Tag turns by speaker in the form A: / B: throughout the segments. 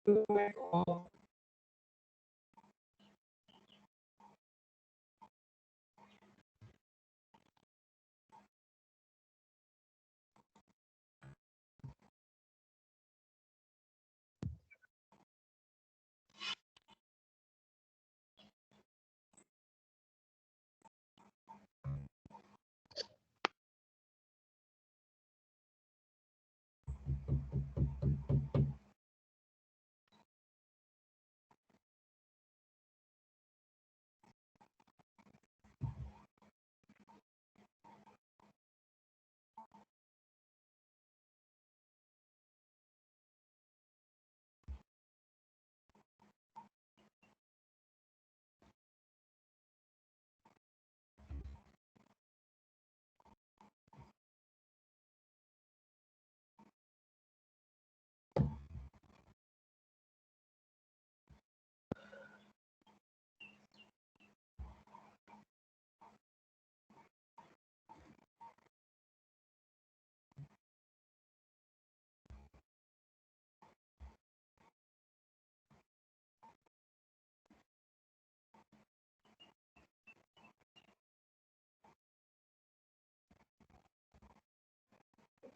A: mic off.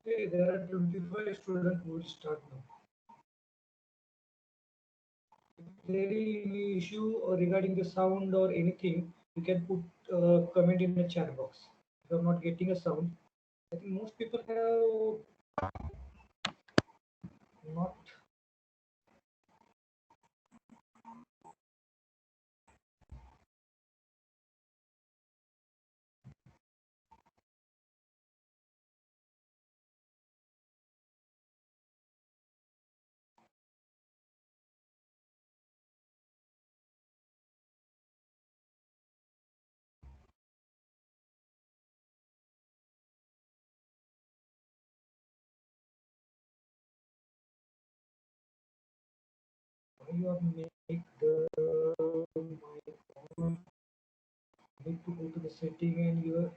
A: Okay, there are 25 students who will start now. If there is any issue or regarding the sound or anything, you can put comment in the chat box. If you are not getting a sound, I think most people have not. You have make the mic on. Need to go to the setting and your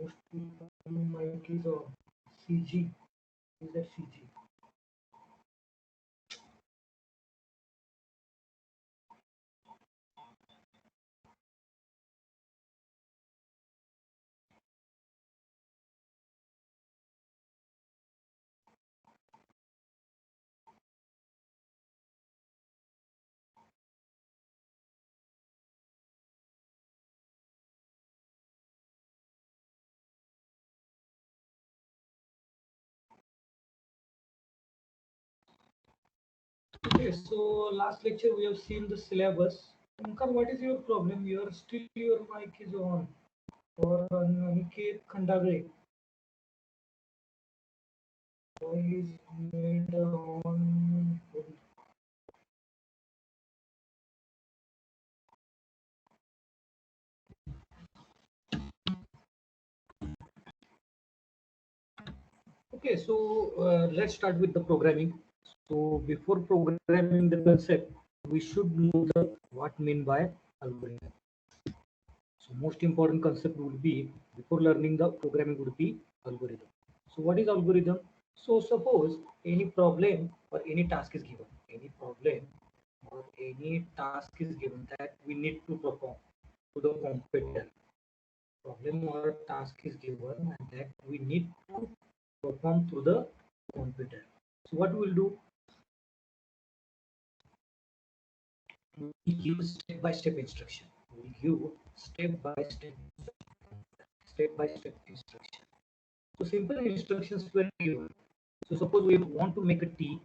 A: most people mic is on. CG is that CG. Okay, so last lecture we have seen the syllabus. Omkar, what is your problem? Your mic is on. Or Aniket Khandagre. Why is made on? Okay, so let's start with the programming. So before programming the concept, we should know the what mean by algorithm. So most important concept would be before learning the programming would be algorithm. So what is algorithm? So suppose any problem or any task is given, any problem or any task is given that we need to perform to the computer. Problem or task is given and that we need to perform through the computer. So what we'll do? We use step-by-step instruction. We give step-by-step instruction. So simple instructions were given. So suppose we want to make a tea,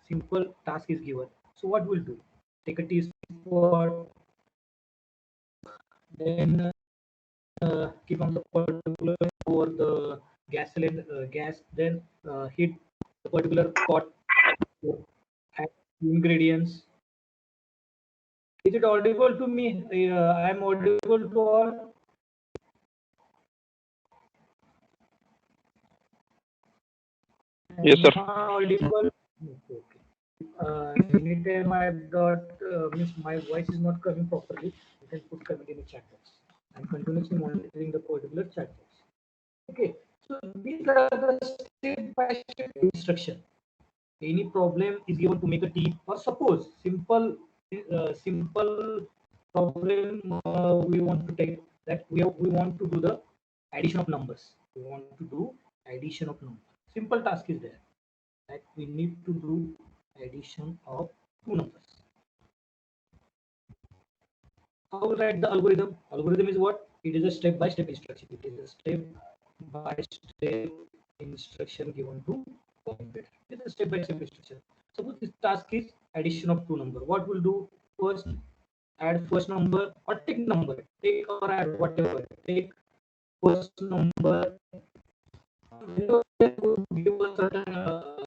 A: simple task is given. So what we'll do? Take a teaspoon, then keep on the particular over the gas cylinder, gas, then heat the particular pot, add ingredients. Is it audible to me? I am audible to all.
B: Yes, sir.
A: Audible. Okay. Anytime I got means my voice is not coming properly, you can put comment in the chat box. I'm continuously monitoring the particular chat box. Okay, so these are the step-by-step instruction. any problem is given to make a t, or suppose simple problem we want to take, that we want to do the addition of numbers. We want to do addition of numbers. Simple task is there that we need to do addition of two numbers. How to write the algorithm? Algorithm is what? It is a step-by-step instruction. It is a step-by-step instruction given to computer. It is a step-by-step instruction. Suppose this task is addition of two number. What we'll do first? Add first number or take number. Take or add whatever. Take first number. When you give a certain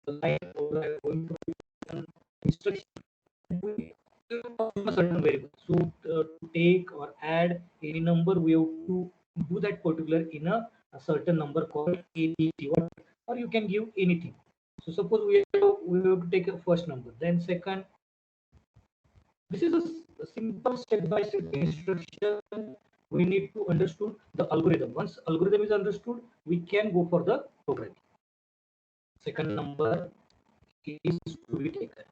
A: line or going to an instruction, we a certain variable. So to take or add any number, we have to do that particular in a certain number called ABT, or you can give anything. So suppose we have to take a first number, then second. This is a simple step-by-step instruction. We need to understood the algorithm. Once algorithm is understood, we can go for the programming. Second number is to be taken.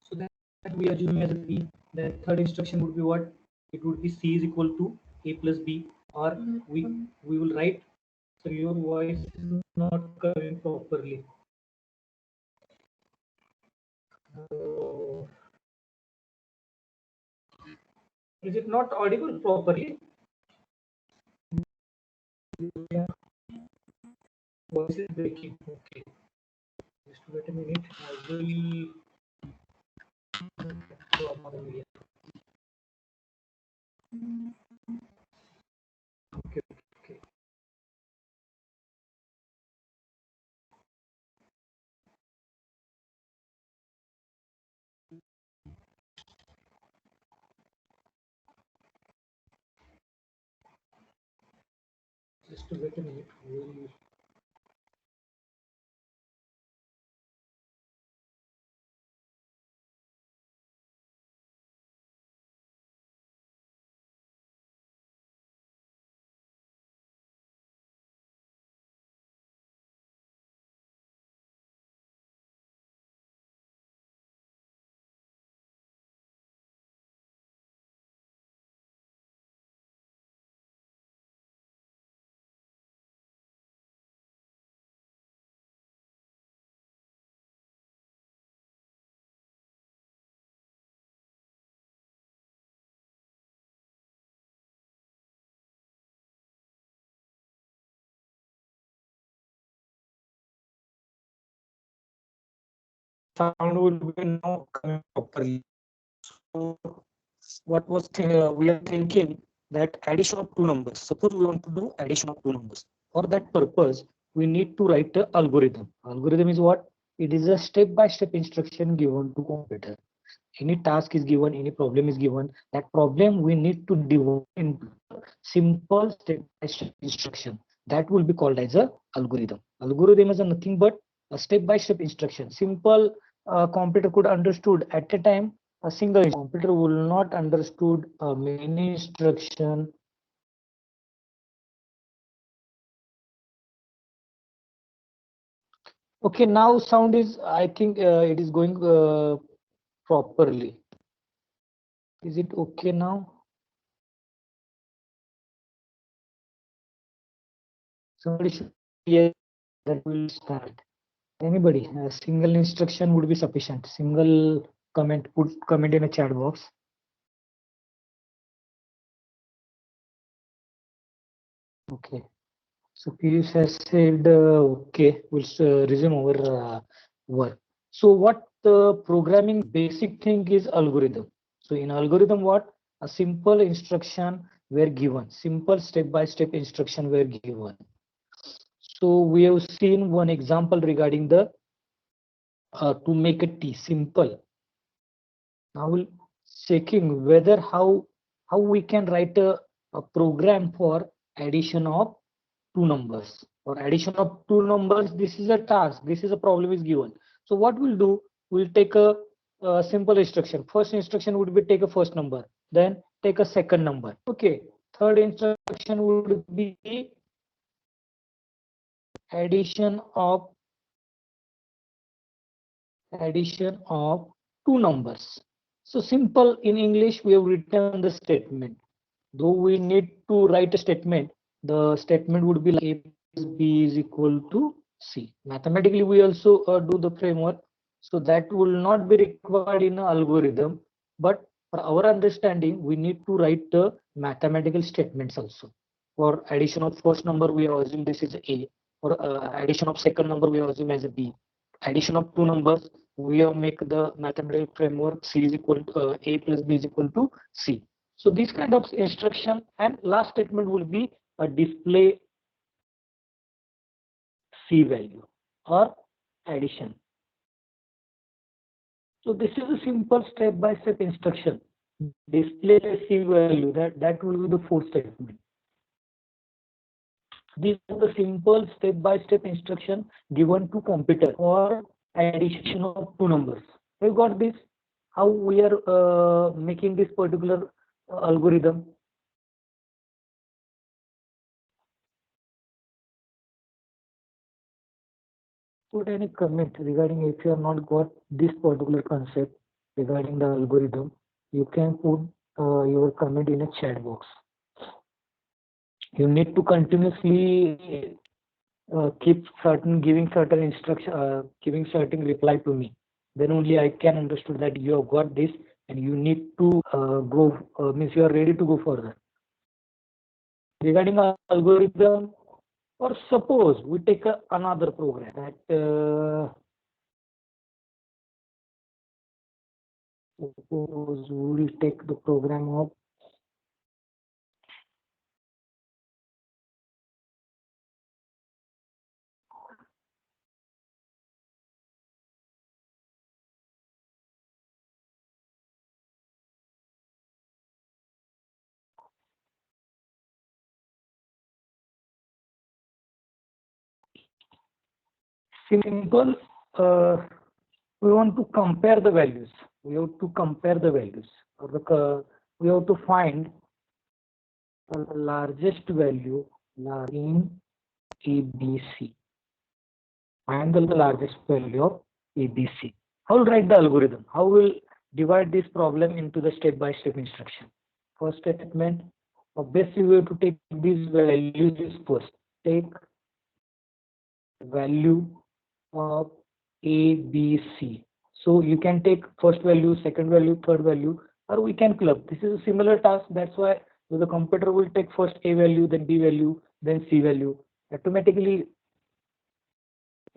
A: So that we assume as a B. The third instruction would be what? It would be C is equal to A plus B, or we will write. So your voice is not coming properly. Is it not audible properly? Voice is breaking. Okay. Just wait a minute. I will draw another video. Okay. Okay. Just wait a minute. We'll sound will be now coming properly. So what was we are thinking that addition of two numbers. Suppose we want to do addition of two numbers. For that purpose, we need to write an algorithm. Algorithm is what? It is a step-by-step instruction given to computer. Any task is given, any problem is given. That problem we need to divide into simple step-by-step instruction. That will be called as a algorithm. Algorithm is nothing but a step-by-step instruction. Simple computer could understood at a time. A single computer will not understood many instruction. Okay, now sound is, I think it is going properly. Is it okay now? Somebody should, yes, that will start. Anybody, a single instruction would be sufficient. Single comment, put comment in a chat box. Okay. So Piyush has said, okay, we'll resume our work. So what the programming basic thing is algorithm. So in algorithm, what? A simple instruction were given. Simple step-by-step instruction were given. So we have seen one example regarding the to make a T simple. Now we'll checking whether how we can write a program for addition of two numbers, or addition of two numbers. This is a task, this is a problem is given. So what we'll do, we'll take a simple instruction. First instruction would be take a first number, then take a second number. Okay, third instruction would be addition of addition of two numbers. So simple in English, we have written the statement. Though we need to write a statement, the statement would be like A plus B is equal to C. Mathematically, we also do the framework. So that will not be required in an algorithm. But for our understanding, we need to write the mathematical statements also. For addition of first number, we assume this is A. For addition of second number, we assume as a B. Addition of two numbers, we have make the mathematical framework C is equal to A plus B is equal to C. So this kind of instruction, and last statement will be a display C value or addition. So this is a simple step-by-step instruction. Display C value, that will be the fourth statement. These are the simple step-by-step instruction given to computer for addition of two numbers. We got this. How we are making this particular algorithm. Put any comment regarding if you have not got this particular concept regarding the algorithm, you can put your comment in a chat box. You need to continuously keep giving certain instruction, giving certain reply to me. Then only I can understand that you have got this and you need to go, means you are ready to go further. Regarding algorithm, or suppose we take another program that suppose we will take the program of simple. We want to compare the values. We have to compare the values, or we have to find the largest value in ABC. Find the largest value of ABC. How will write the algorithm? How will divide this problem into the step-by-step instruction? First statement, obviously we have to take these values first. Take value of A, B, C. So you can take first value, second value, third value, or we can club. This is a similar task. That's why the computer will take first A value, then B value, then C value. Automatically,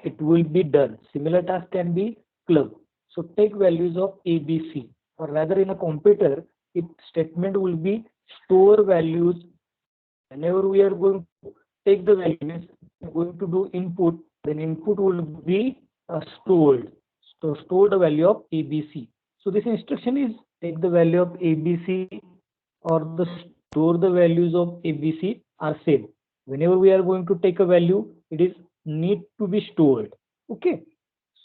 A: it will be done. Similar task can be clubbed. So take values of A, B, C, or rather in a computer, its statement will be store values. Whenever we are going to take the values, going to do input, then input will be stored. So store the value of ABC. So this instruction is take the value of ABC or the store the values of ABC are same. Whenever we are going to take a value, it is need to be stored. Okay.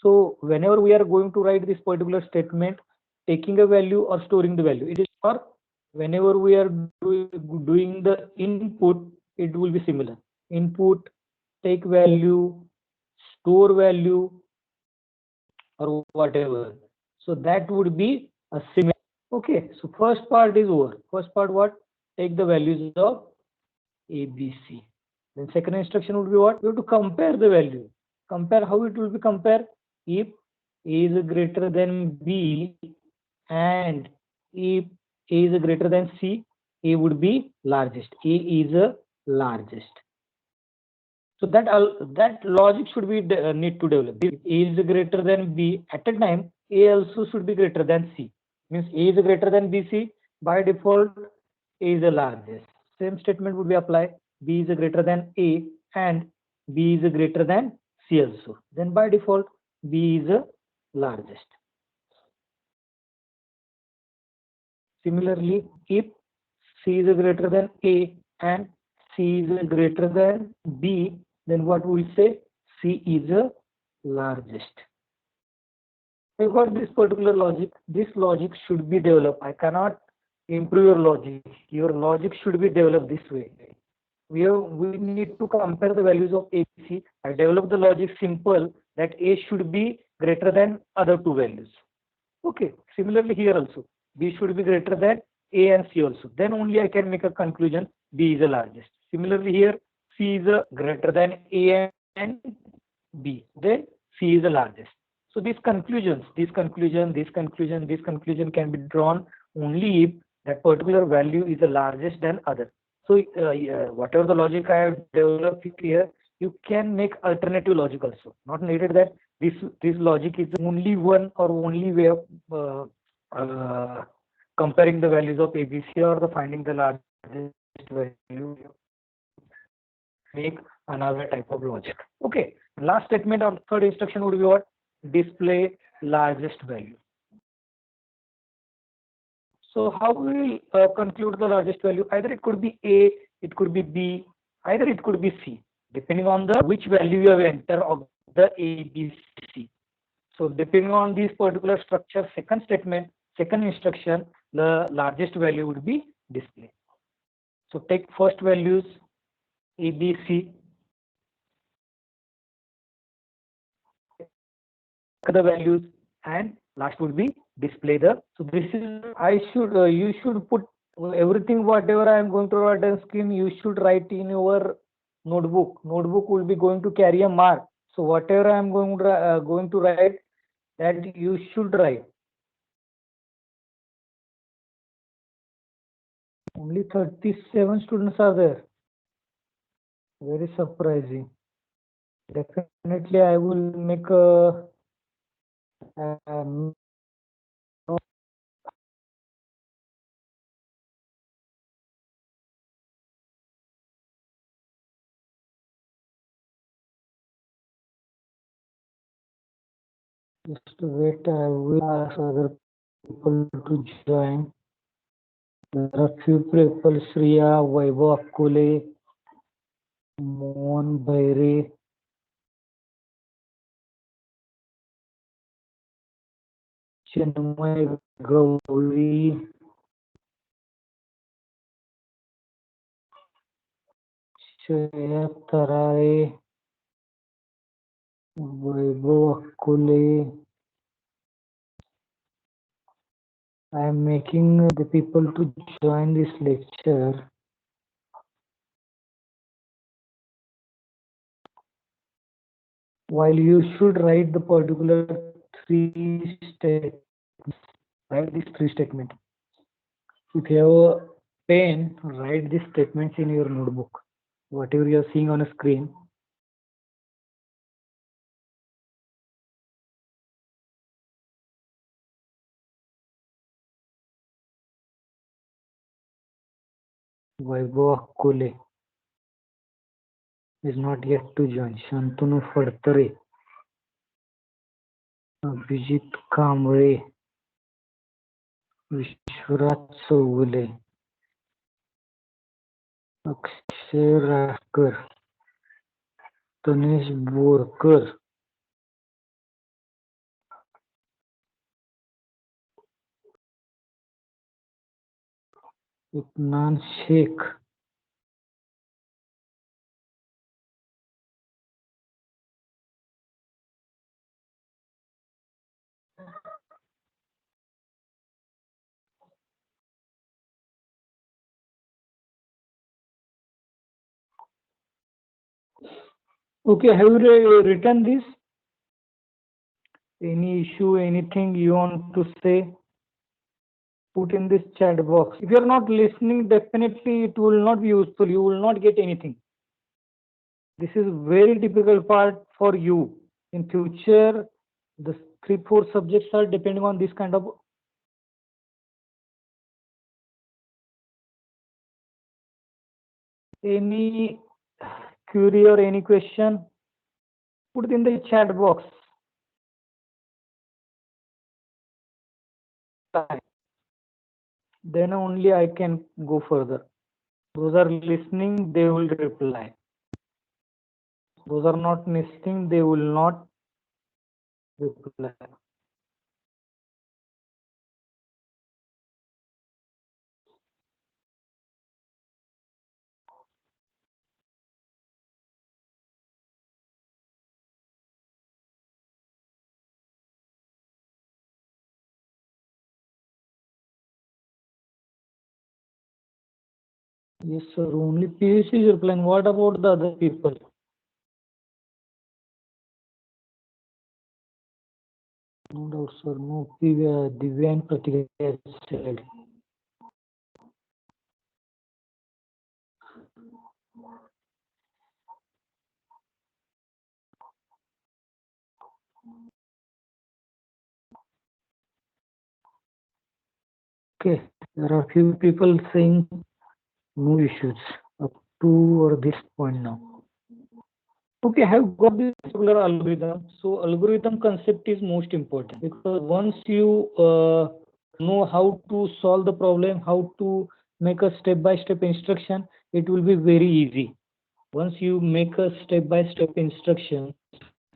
A: So whenever we are going to write this particular statement, taking a value or storing the value, it is for whenever we are doing the input, it will be similar. Input, take value, store value, or whatever. So that would be a similar. Okay, so first part is over. First part what? Take the values of ABC. Then second instruction would be what? You have to compare the value. Compare, how it will be compared? If A is greater than B and if A is greater than C, A would be largest. A is a largest. So that logic should be need to develop. If A is greater than B, at a time A also should be greater than C. Means A is greater than BC, by default A is the largest. Same statement would be applied. B is greater than A and B is greater than C also. Then by default B is the largest. Similarly, if C is greater than A and C is greater than B, then what we say? C is the largest. You got this particular logic. This logic should be developed. I cannot improve your logic. Your logic should be developed this way. We need to compare the values of A, B, C. I develop the logic simple that A should be
C: greater than other two values. Okay, similarly here also, B should be greater than A and C also. Then only I can make a conclusion B is the largest. Similarly here, C is greater than A and B. Then C is the largest. So these conclusion can be drawn only if that particular value is the largest than other. So whatever the logic I have developed here, you can make alternative logic also. Not needed that this logic is only one or only way of comparing the values of ABC or the finding the largest value. Make another type of logic. Okay. Last statement or third instruction would be what? Display largest value. So how we will conclude the largest value? Either it could be A, it could be B, either it could be C, depending on the which value you have entered of the A, B, C. So depending on this particular structure, second statement, second instruction, the largest value would be displayed. So take first values A, B, C. The values and last would be display the. So this is you should put everything whatever I am going to write on screen. You should write in your notebook. Notebook will be going to carry a mark. So whatever I am going to write, that you should write. Only 37 students are there. Very surprising. Definitely, I will make a. Just wait, I will ask other people to join. There are few people, Shriya, Vaibhav Akkule, Mohan Bhaire, Chinmay Gauri, Shreya Tarai, Vaibhav Akkule. I am making the people to join this lecture. While you should write the particular three statements, write these three statements. If you have a pen, write these statements in your notebook. Whatever you are seeing on a screen. Vaibhav Akkule is not yet to join. Shantanu Fadtare, Abhijit Kamre, Vishwanath Chowgule, Akshay Raskar, Tanesh Borkar, Itnan Sheikh, okay, have you written this? Any issue, anything you want to say? Put in this chat box. If you are not listening, definitely it will not be useful. You will not get anything. This is very difficult part for you. In future, the 3-4 subjects are depending on this kind of. Any query or any question? Put it in the chat box. Then only I can go further. Those are listening, they will reply. Those are not listening, they will not reply.
A: Yes, sir. Only PUC is replying. What about the other people? No doubt, sir. No, Divya and Pratika has said. Okay, there are few people saying no issues up to or this point now. Okay, I have got this particular algorithm. So algorithm concept is most important because once you know how to solve the problem, how to make a step-by-step instruction, it will be very easy. Once you make a step-by-step instruction,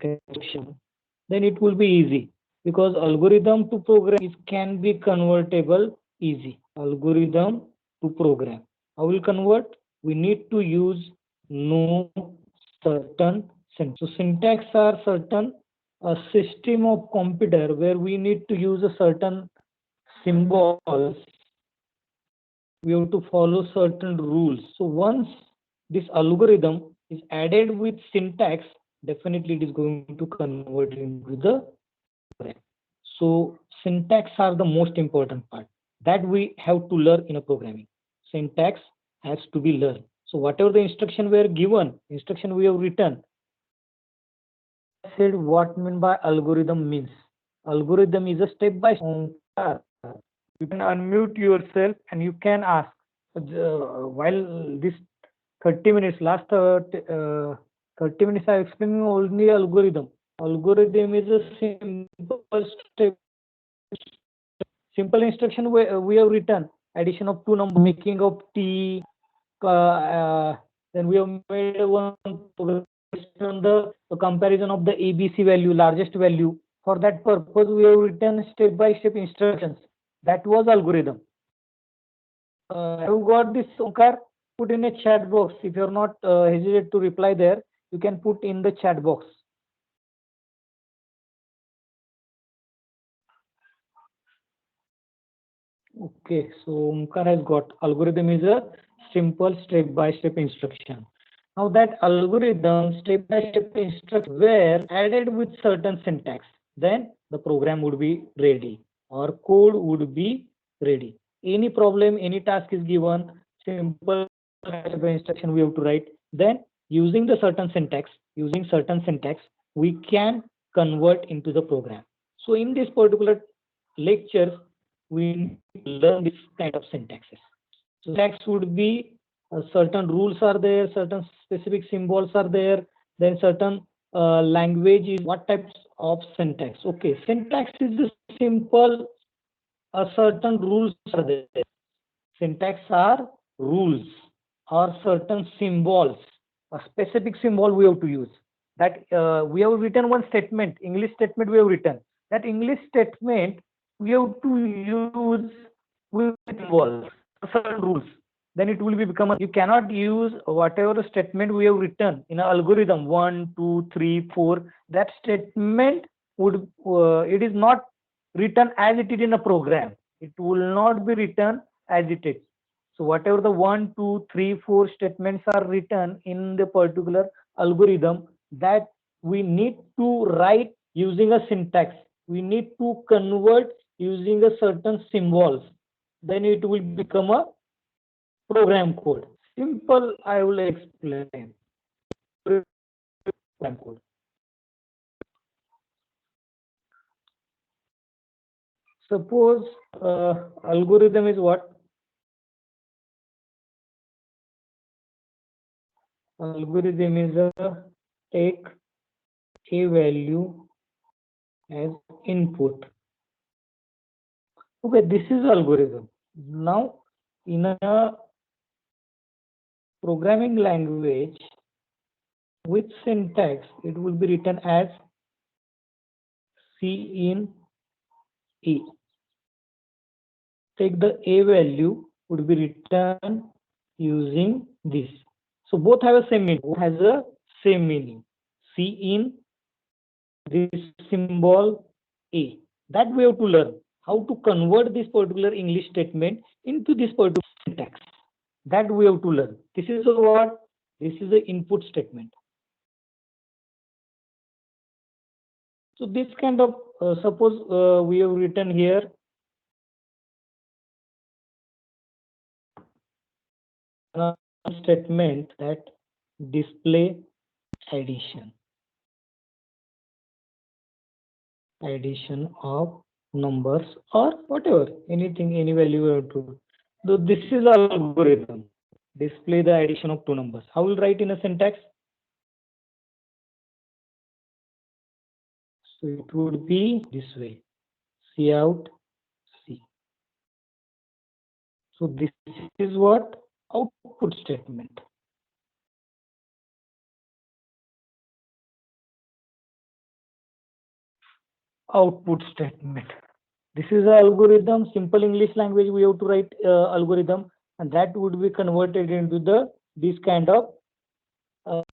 A: then it will be easy because algorithm to program is can be convertible easy. Algorithm to program. How will convert? We need to use no certain syntax. So syntax are certain a system of computer where we need to use a certain symbols. We have to follow certain rules. So once this algorithm is added with syntax, definitely it is going to convert into the program. So syntax are the most important part that we have to learn in a programming. Syntax has to be learned. So whatever the instruction we are given, instruction we have written, said what mean by algorithm means. Algorithm is a step by step. You can unmute yourself and you can ask. While this 30 minutes, last 30 minutes I am explaining only algorithm. Algorithm is a simple step, simple instruction we have written. Addition of two numbers, making of t, then we have made one on the comparison of the ABC value, largest value. For that purpose, we have written step-by-step instructions. That was algorithm. Have you got this, Omkar? Put in a chat box. If you're not hesitate to reply there, you can put in the chat box. Okay, so Omkar has got algorithm is a simple step-by-step instruction. Now that algorithm step-by-step instruction were added with certain syntax, then the program would be ready or code would be ready. Any problem, any task is given, simple instruction we have to write. Then using the certain syntax, we can convert into the program. So in this particular lecture, we learn this kind of syntaxes. So syntax would be certain rules are there, certain specific symbols are there, then certain language is what types of syntax. Okay, syntax is the simple, certain rules are there. Syntax are rules or certain symbols, a specific symbol we have to use. That we have written one statement, English statement we have written. That English statement we have to use with symbols, certain rules. Then it will be become you cannot use whatever statement we have written in an algorithm 1, 2, 3, 4. That statement would it is not written as it is in a program. It will not be written as it is. So whatever the 1, 2, 3, 4 statements are written in the particular algorithm, that we need to write using a syntax. We need to convert using a certain symbols. Then it will become a program code. Simple, I will explain. Program code. Suppose algorithm is what? Algorithm is a take a value as input. Okay, this is algorithm. Now, in a programming language with syntax, it will be written as C in A. Take the A value would be written using this. So both have a same meaning. Both has a same meaning. C in this symbol A. That we have to learn how to convert this particular English statement into this particular syntax.
C: That we have to learn. This is a what? This is the input statement. So this kind of, suppose we have written here a statement that display addition of numbers or whatever, anything, any value we have to. So this is algorithm. Display the addition of two numbers. How will write in a syntax? So it would be this way. Cout C. So this is what? Output statement. Output statement. This is an algorithm, simple English language. We have to write algorithm, and that would be converted into this kind of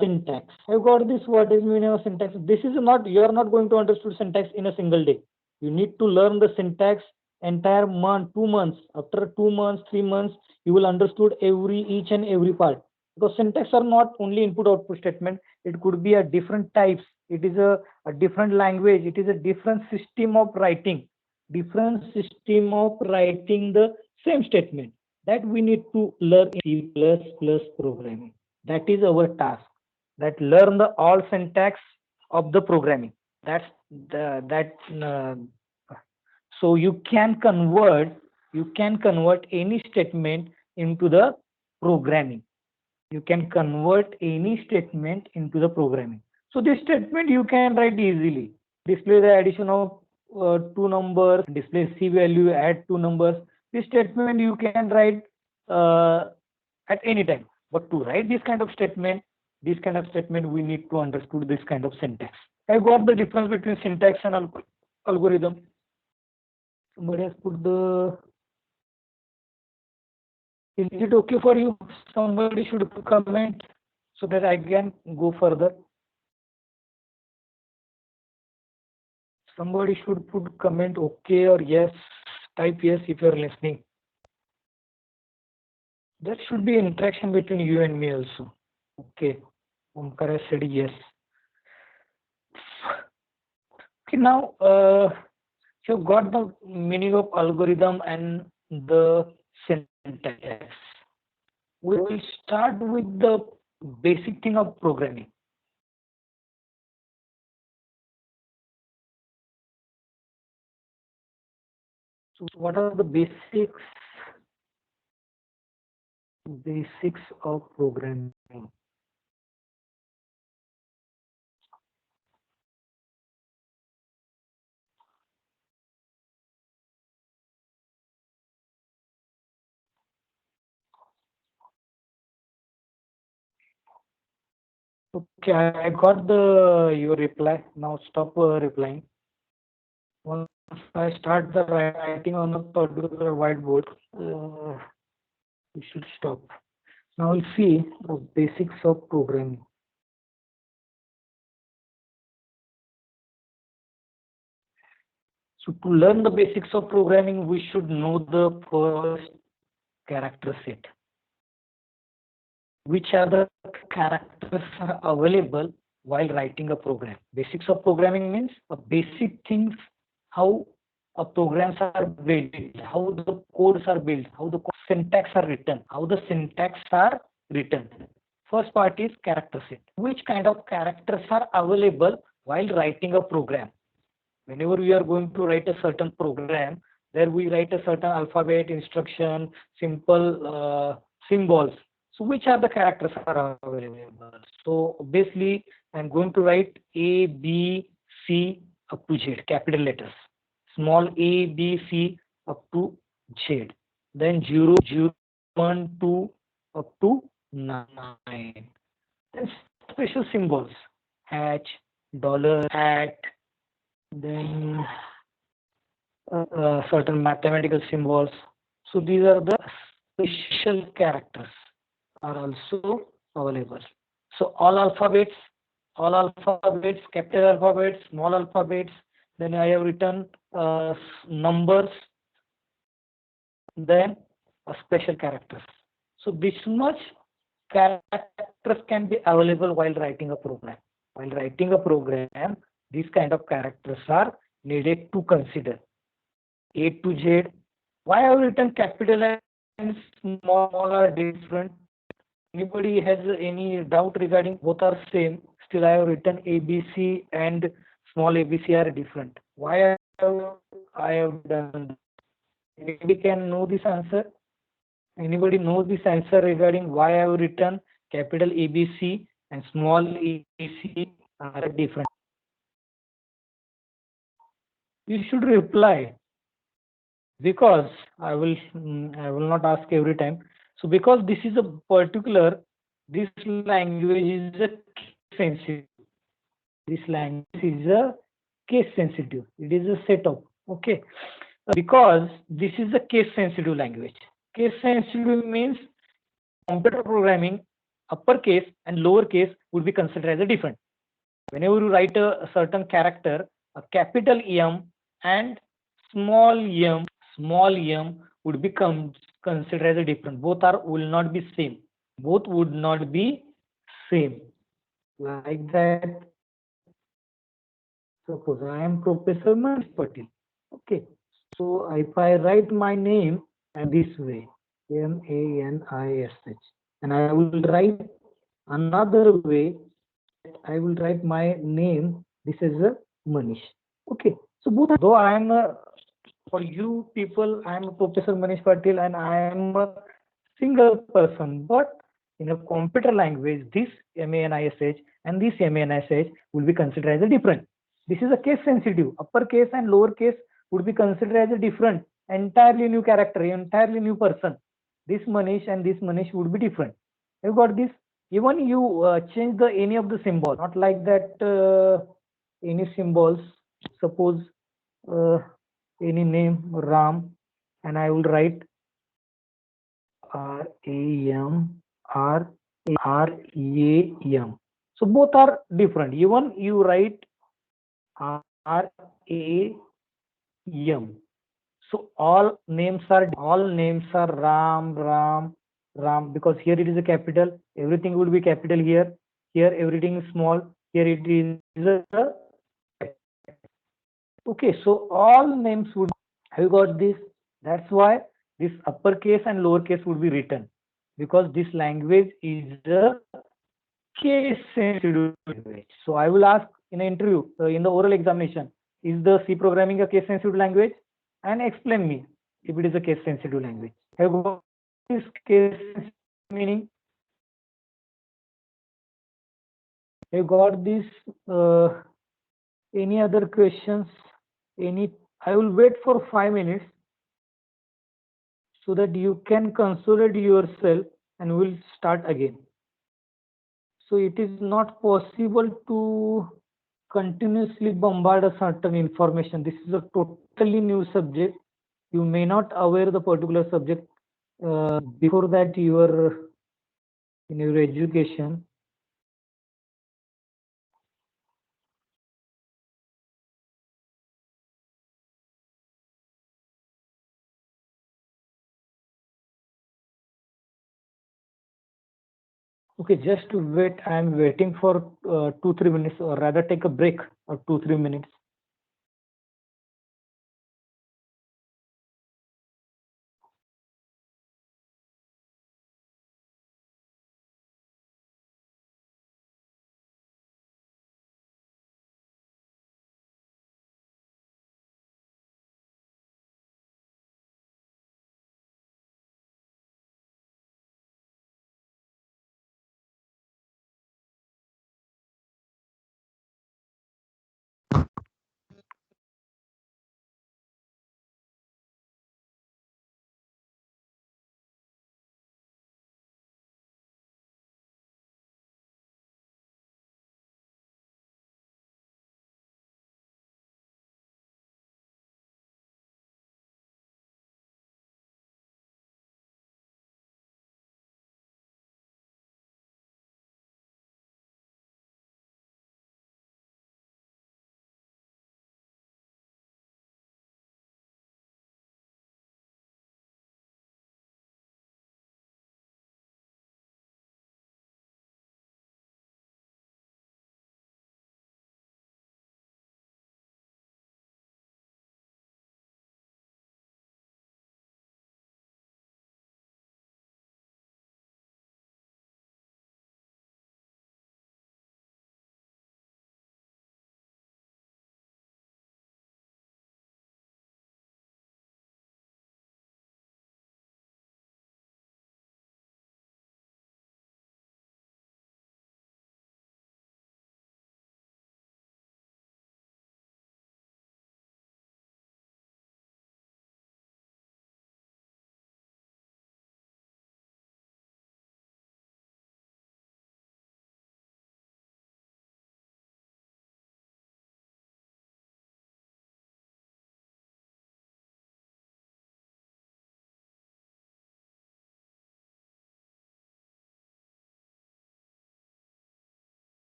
C: syntax. I've got this. What is meaning of syntax? This is not, you are not going to understand syntax in a single day. You need to learn the syntax entire month, 2 months. After 2 months, 3 months, you will understood each and every part. Because syntax are not only input output statement. It could be a different types. It is a different language. It is a different system of writing. Different system of writing the same statement. That we need to learn in C++ programming. That is our task. That learn the all syntax of the programming. That's so you can convert any statement into the programming. You can convert any statement into the programming. So this statement you can write easily. Display the addition of two numbers. Display C value, add two numbers. This statement you can write at any time. But to write this kind of statement, we need to understand this kind of syntax. I got the difference between syntax and algorithm. Somebody has put the. Is it okay for you? Somebody should comment so that I can go further. Somebody should put comment okay or yes. Type yes if you're listening. There should be an interaction between you and me also. Okay. Omkar said yes. Okay, now you've got the meaning of algorithm and the syntax. We will start with the basic thing of programming. So what are the basics of programming? Okay, I got your reply. Now stop replying. Once I start the writing on a particular whiteboard, you should stop. Now we'll see the basics of programming. So to learn the basics of programming, we should know the first character set. Which are the characters are available while writing a program? Basics of programming means basic things, how programs are built, how the codes are built, how the syntax are written, First part is character set. Which kind of characters are available while writing a program? Whenever we are going to write a certain program, there we write a certain alphabet, instruction, simple symbols. So which are the characters are available? So basically, I'm going to write A, B, C up to Z, capital letters. Small a, B, C up to Z. Then 0, 0, 1, 2 up to 9. Then special symbols, hatch, dollar, at, then certain mathematical symbols. So these are the special characters are also available. So all alphabets, capital alphabets, small alphabets. Then I have written numbers, then special characters. So this much characters can be available while writing a program. While writing a program, these kind of characters are needed to consider. A to Z. Why I have written capital and small are different? Anybody has any doubt regarding both are same? Still, I have written ABC and small ABC are different. Why I have done? Anybody can know this answer? Anybody knows this answer regarding why I have written capital ABC and small ABC are different? You should reply, because I will not ask every time. So because this is a particular, this language is a case sensitive. This language is a case sensitive. It is a setup. Okay. Because this is a case sensitive language. Case sensitive means computer programming, uppercase and lowercase would be considered as a different. Whenever you write a certain character, a capital M and small m would become considered as a different. Both will not be same. Both would not be same. Like that. Suppose I am Professor Manish Patil. Okay. So if I write my name this way, Manish, and I will write another way, I will write my name. This is a Manish. Okay. So both, though I am for you people, I am Professor Manish Patil and I am a single person. But in a computer language, this Manish and this Manish will be considered as a different. This is a case sensitive. Uppercase and lowercase would be considered as a different, entirely new character, entirely new person. This Manish and this Manish would be different. You got this? Even you change the any of the symbol, not like that any symbols. Suppose any name Ram, and I will write RAM So both are different. Even you write RAM. So all names are Ram, because here it is a capital. Everything would be capital here. Here everything is small. Here it is a. Okay, so all names would. Have you got this? That's why this uppercase and lowercase would be written, because this language is a case sensitive language. So I will ask in an interview, in the oral examination, is the C programming a case sensitive language? And explain me if it is a case sensitive language. Have you got this case sensitive meaning? Have you got this? Any other questions? I will wait for 5 minutes so that you can consolidate yourself and we'll start again. So it is not possible to continuously bombard a certain information. This is a totally new subject. You may not aware the particular subject before that you are in your education. Okay, just wait. I am waiting for 2-3 minutes, or rather take a break of 2-3 minutes.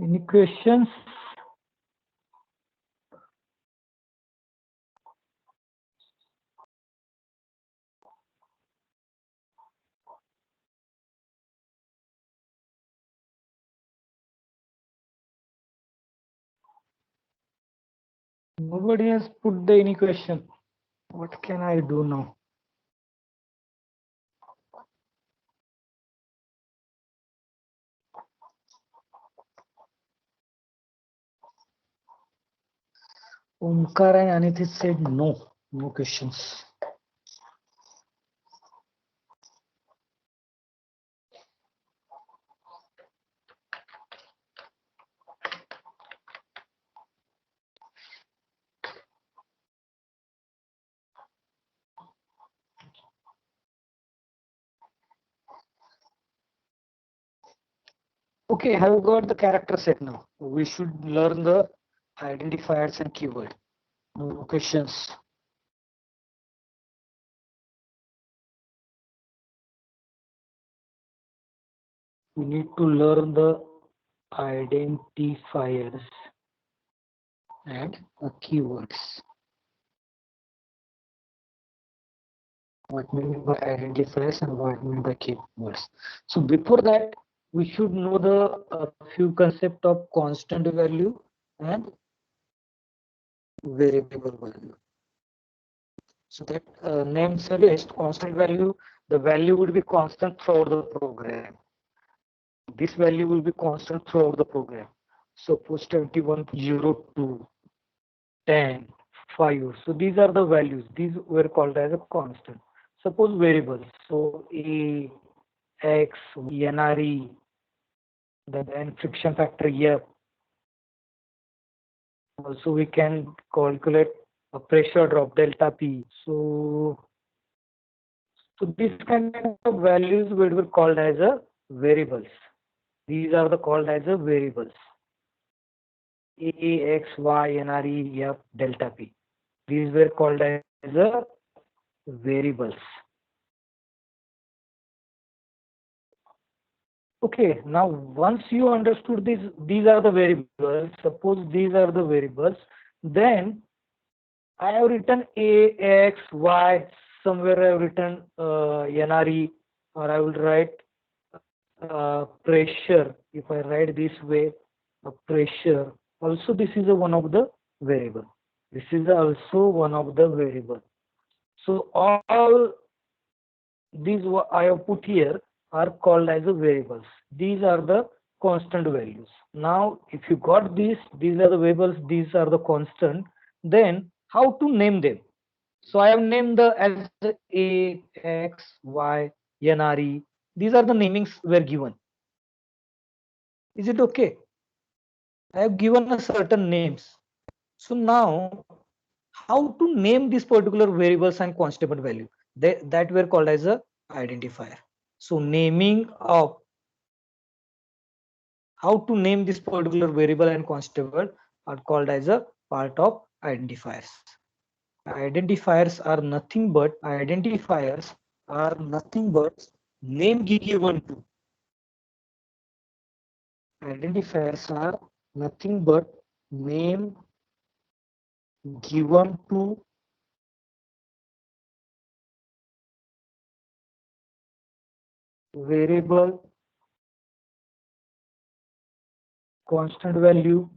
C: Any questions? Nobody has put the any question. What can I do now? Omkar and Anith said no, no questions. Okay, have got the character set now. We should learn the identifiers and keyword. No questions. We need to learn the identifiers and the keywords. What mean by identifiers and what mean by keywords. So before that, we should know the few concept of constant value and variable value. So that name suggests constant value, the value will be constant throughout the program. This value will be constant throughout the program. Suppose 21, 0, 2, 10, 5. So these are the values. These were called as a constant. Suppose variables. So A, X, NRE, then friction factor F. Also we can calculate a pressure drop delta P. So this kind of values were called as a variables. These are the called as a variables. A, X, Y, NRE, F, delta P. These were called as a variables. Okay, now once you understood these are the variables, suppose these are the variables, then I have written A, X, Y, somewhere I have written NRE, or I will write pressure. If I write this way, pressure, also this is a one of the variable. This is also one of the variable. So all these I have put here are called as a variables. These are the constant values. Now, if you got these are the variables, these are the constant, then how to name them? So I have named the as A, X, Y, NRE. These are the namings were given. Is it okay? I have given a certain names. So now, how to name these particular variables and constant value? That were called as a identifier. So naming of how to name this particular variable and constant are called as a part of identifiers. Identifiers are nothing but name given to. Identifiers are nothing but name given to variable, constant value,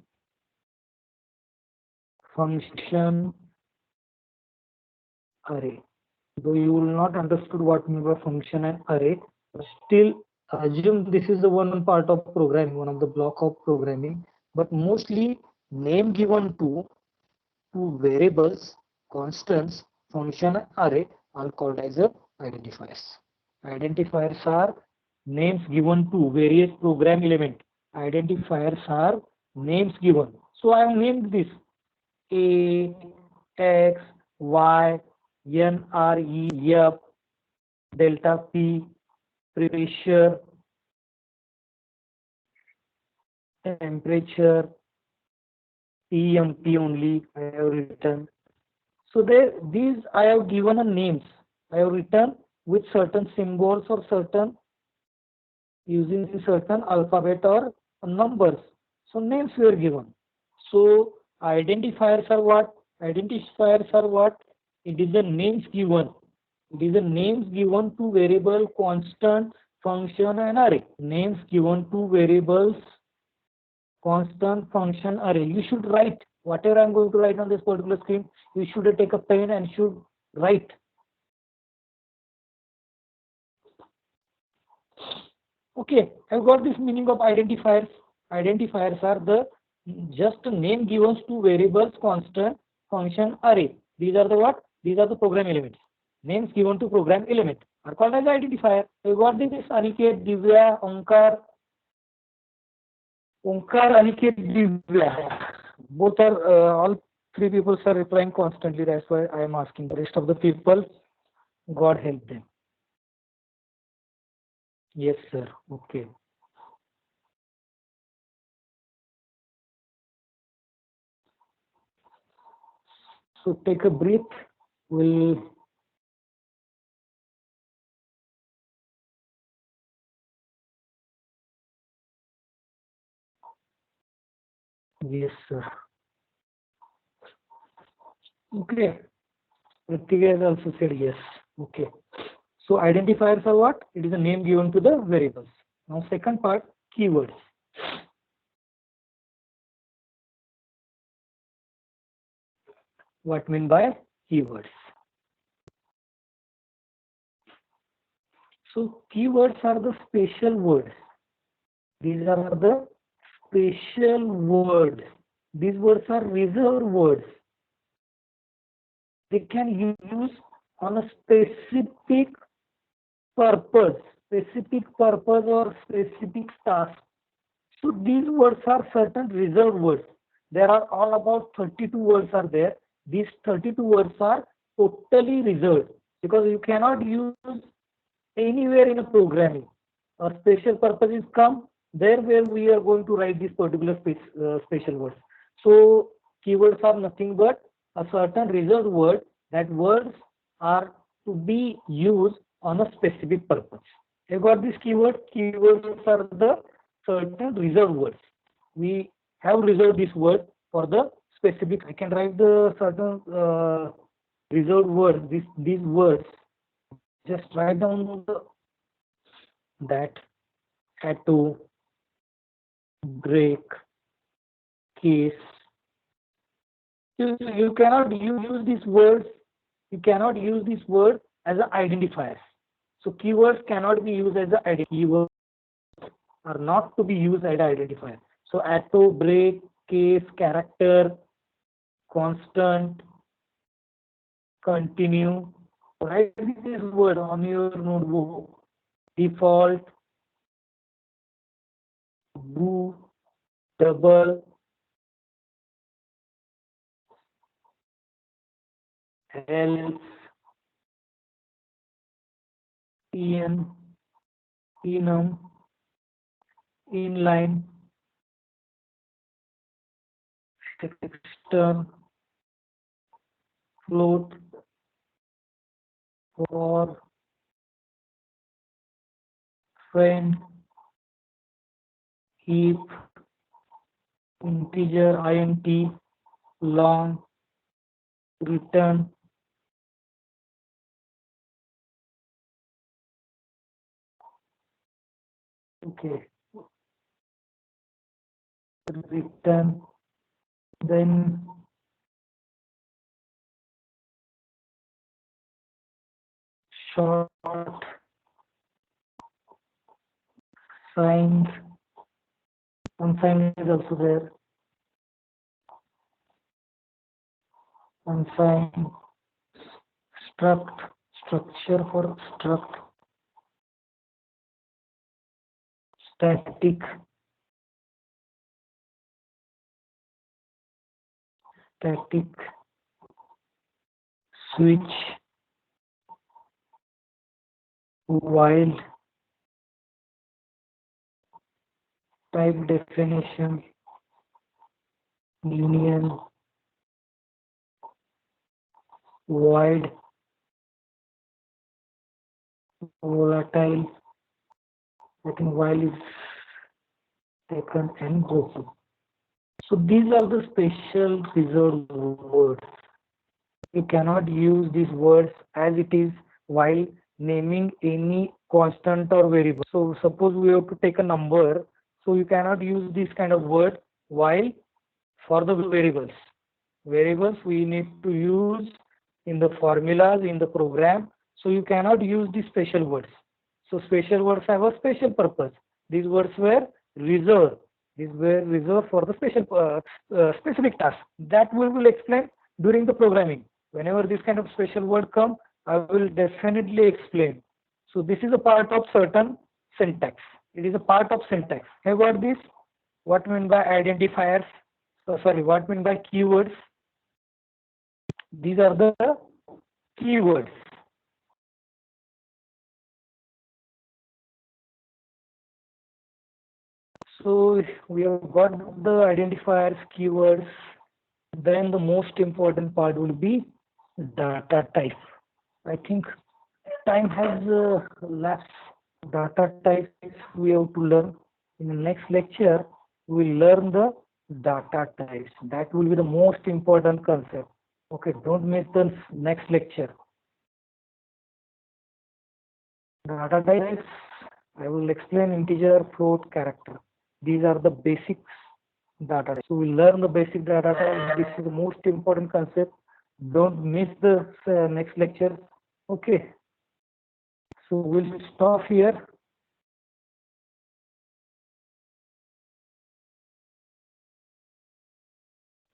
C: function, array. Though you will not understood what mean by function and array, but still assume this is the one part of programming, one of the block of programming, but mostly name given to variables, constants, function, array are called as identifiers. Identifiers are names given to various program element. Identifiers are names given. So I have named this A, X, Y, N, R, E, F, delta P, pressure, temperature, EMP only I have written. So these I have given a names. I have written with certain symbols or certain using certain alphabet or numbers. So names were given. So identifiers are what? Identifiers are what? It is the names given. It is the names given to variable, constant, function, and array. Names given to variables, constant, function, array. You should write whatever I'm going to write on this particular screen. You should take a pen and should write. Okay, I've got this meaning of identifiers. Identifiers are the just name given to variables, constant, function, array. These are the what? These are the program elements. Names given to program element are called as identifier. I've got this Aniket, Divya, Onkar, Aniket, Divya. Both are all three people are replying constantly. That's why I am asking. The rest of the people, God help them. Yes, sir. Okay. So take a breath. We'll yes, sir. Okay. Ritika has also said yes. Okay. So identifiers are what? It is a name given to the variables. Now second part, keywords. What mean by keywords? So keywords are the special words. These are the special words. These words are reserved words. They can use on a specific purpose or specific task. So these words are certain reserved words. There are all about 32 words are there. These 32 words are totally reserved because you cannot use anywhere in a programming. A special purpose is come there where we are going to write this particular special words. So keywords are nothing but a certain reserved word. That words are to be used on a specific purpose. You got this keyword? Keywords are the certain reserved words. We have reserved this word for the specific. I can write the certain reserved words. These words. Just write down that had to break case. You cannot use these words. You cannot use this word as an identifier. So keywords cannot be used as an identifier. Keywords are not to be used as an identifier. So atto, break, case, character, constant, continue. Write this word on your notebook. Default, do, double, else, en, enum, inline, extern, float, for, friend, heap, integer, int, long, return, okay, return, then short, signs, unsigned is also there, unsigned, struct, structure for struct, static, switch, while, type definition, union, void, volatile. I think while is taken and broken. So these are the special reserved words. You cannot use these words as it is while naming any constant or variable. So suppose we have to take a number, so you cannot use this kind of word while for the variables. Variables we need to use in the formulas in the program, so you cannot use these special words. So special words have a special purpose. These words were reserved. These were reserved for the specific task that we will explain during the programming. Whenever this kind of special word come, I will definitely explain. So this is a part of certain syntax. It is a part of syntax. Have you got this? What mean by identifiers? Sorry, what mean by keywords? These are the keywords. So we have got the identifiers, keywords. Then the most important part will be data type. I think time has lapsed. Data types we have to learn. In the next lecture, we will learn the data types. That will be the most important concept. Okay, don't miss the next lecture. Data types, I will explain integer, float, character. These are the basics data types. So we learn the basic data types. This is the most important concept. Don't miss the next lecture. Okay. So we'll stop here.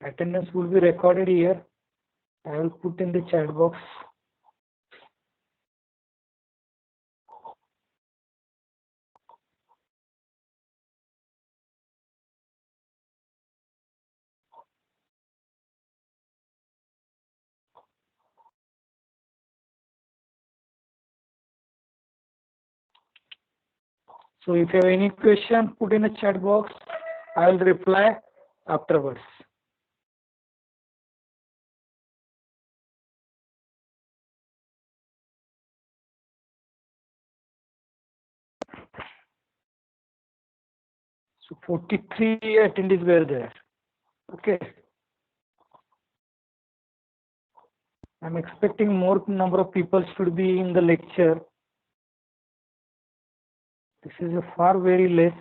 C: Attendance will be recorded here. I will put in the chat box. So if you have any question, put in the chat box. I will reply afterwards. So 43 attendees were there. Okay. I'm expecting more number of people should be in the lecture. This is a far very less.